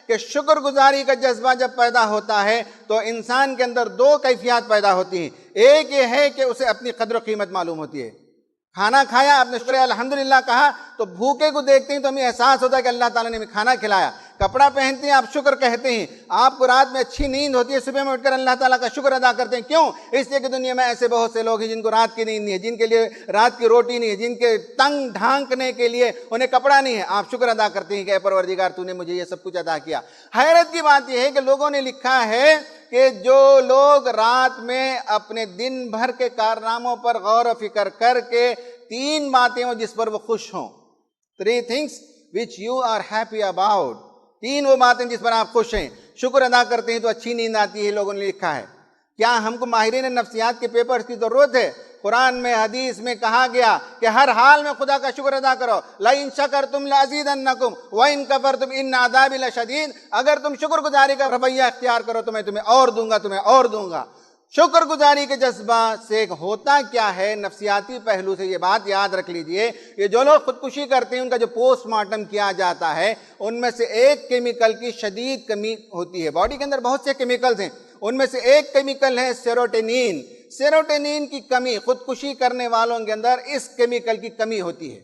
کہ شکر گزاری کا جذبہ جب پیدا ہوتا ہے تو انسان کے اندر دو کیفیات پیدا ہوتی ہیں۔ ایک یہ ہے کہ اسے اپنی قدر و قیمت معلوم ہوتی ہے۔ کھانا کھایا، آپ نے شکر الحمدللہ کہا تو بھوکے کو دیکھتے ہیں تو ہمیں احساس ہوتا ہے کہ اللہ تعالیٰ نے ہمیں کھانا کھلایا۔ کپڑا پہنتے ہیں، آپ شکر کہتے ہیں۔ آپ کو رات میں اچھی نیند ہوتی ہے، صبح میں اٹھ کر اللہ تعالیٰ کا شکر ادا کرتے ہیں۔ کیوں؟ اس لیے کہ دنیا میں ایسے بہت سے لوگ ہیں جن کو رات کی نیند نہیں ہے، جن کے لیے رات کی روٹی نہیں ہے، جن کے تنگ ڈھانکنے کے لیے انہیں کپڑا نہیں ہے۔ آپ شکر ادا کرتے ہیں کہ اے پروردگار تو نے مجھے یہ سب کچھ عطا کیا۔ حیرت کی بات یہ ہے کہ لوگوں نے لکھا ہے کہ جو لوگ رات میں اپنے دن بھر کے کارناموں پر غور و فکر کر کے تین باتیں ہوں جس پر وہ خوش ہوں، 3 things which you are happy about، تین وہ باتیں جس پر آپ خوش ہیں، شکر ادا کرتے ہیں تو اچھی نیند آتی ہے، لوگوں نے لکھا ہے۔ کیا ہم کو ماہرین نفسیات کے پیپرز کی ضرورت ہے؟ قرآن میں حدیث میں کہا گیا کہ ہر حال میں خدا کا شکر ادا کرو، لَإِن شَكَرْتُمْ لَأَزِيدَنَّكُمْ وَإِن كَفَرْتُمْ إِنَّ عَذَابِي لَشَدِيدٌ، اگر تم شکر گزاری کا رویہ اختیار کرو تو میں تمہیں اور دوں گا، تمہیں اور دوں گا۔ شکر گزاری کے جذبہ سے ہوتا کیا ہے؟ نفسیاتی پہلو سے یہ بات یاد رکھ لیجئے، یہ جو لوگ خودکشی کرتے ہیں ان کا جو پوسٹ مارٹم کیا جاتا ہے ان میں سے ایک کیمیکل کی شدید کمی ہوتی ہے۔ باڈی کے اندر بہت سے کیمیکلز ہیں، ان میں سے ایک کیمیکل ہے سیروٹونین۔ سیروٹونین کی کمی، خودکشی کرنے والوں کے اندر اس کیمیکل کی کمی ہوتی ہے۔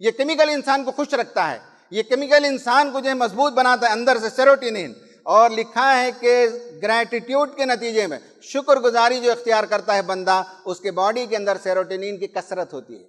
یہ کیمیکل انسان کو خوش رکھتا ہے، یہ کیمیکل انسان کو جو ہے مضبوط بناتا ہے اندر سے، سیروٹونین۔ اور لکھا ہے کہ گریٹیٹیوڈ کے نتیجے میں شکر گزاری جو اختیار کرتا ہے بندہ، اس کے باڈی کے اندر سیروٹونین کی کثرت ہوتی ہے۔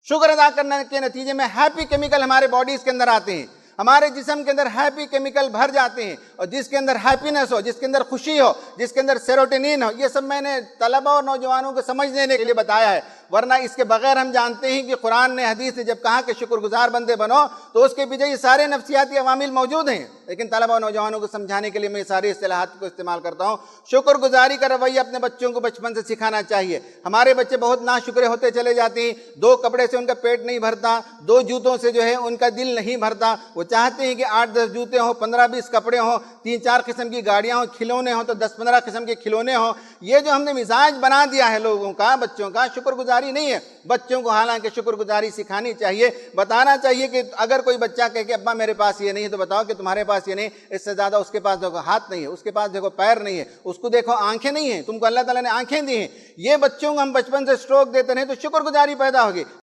شکر ادا کرنے کے نتیجے میں ہیپی کیمیکل ہمارے باڈیز کے اندر آتے ہیں، ہمارے جسم کے اندر ہیپی کیمیکل بھر جاتے ہیں، اور جس کے اندر ہیپینس ہو، جس کے اندر خوشی ہو، جس کے اندر سیروٹونین ہو، یہ سب میں نے طلبہ اور نوجوانوں کو سمجھ دینے کے لیے بتایا ہے، ورنہ اس کے بغیر ہم جانتے ہیں کہ قرآن نے، حدیث نے جب کہا کہ شکر گزار بندے بنو تو اس کے پیچھے یہ سارے نفسیاتی عوامل موجود ہیں، لیکن طلبہ اور نوجوانوں کو سمجھانے کے لیے میں یہ ساری اصطلاحات کو استعمال کرتا ہوں۔ شکر گزاری کا رویہ اپنے بچوں کو بچپن سے سکھانا چاہیے۔ ہمارے بچے بہت ناشکرے ہوتے چلے جاتے ہیں، 2 کپڑے سے ان کا پیٹ نہیں بھرتا، 2 جوتوں سے جو ہے ان کا دل نہیں بھرتا، وہ چاہتے ہیں کہ 8-10 جوتے ہوں، 15-20 کپڑے ہوں، 3-4 قسم کی گاڑیاں ہوں، کھلونے ہوں تو 10-15 قسم کے کھلونے ہوں۔ یہ جو ہم نے مزاج بنا دیا ہے لوگوں کا، بچوں کا، شکر گزاری نہیں ہے۔ بچوں کو حالانکہ شکر گزاری سکھانی چاہیے، بتانا چاہیے کہ اگر کوئی بچہ کہے کہ ابا میرے پاس یہ نہیں ہے تو بتاؤ کہ تمہارے پاس یہ نہیں، اس سے زیادہ اس کے پاس دیکھو ہاتھ نہیں ہے، اس کے پاس دیکھو پیر نہیں ہے، اس کو دیکھو آنکھیں نہیں ہیں، تم کو اللہ تعالیٰ نے آنکھیں دی ہیں۔ یہ بچوں کو ہم بچپن سے اسٹروک دیتے رہے تو شکر گزاری پیدا ہوگی۔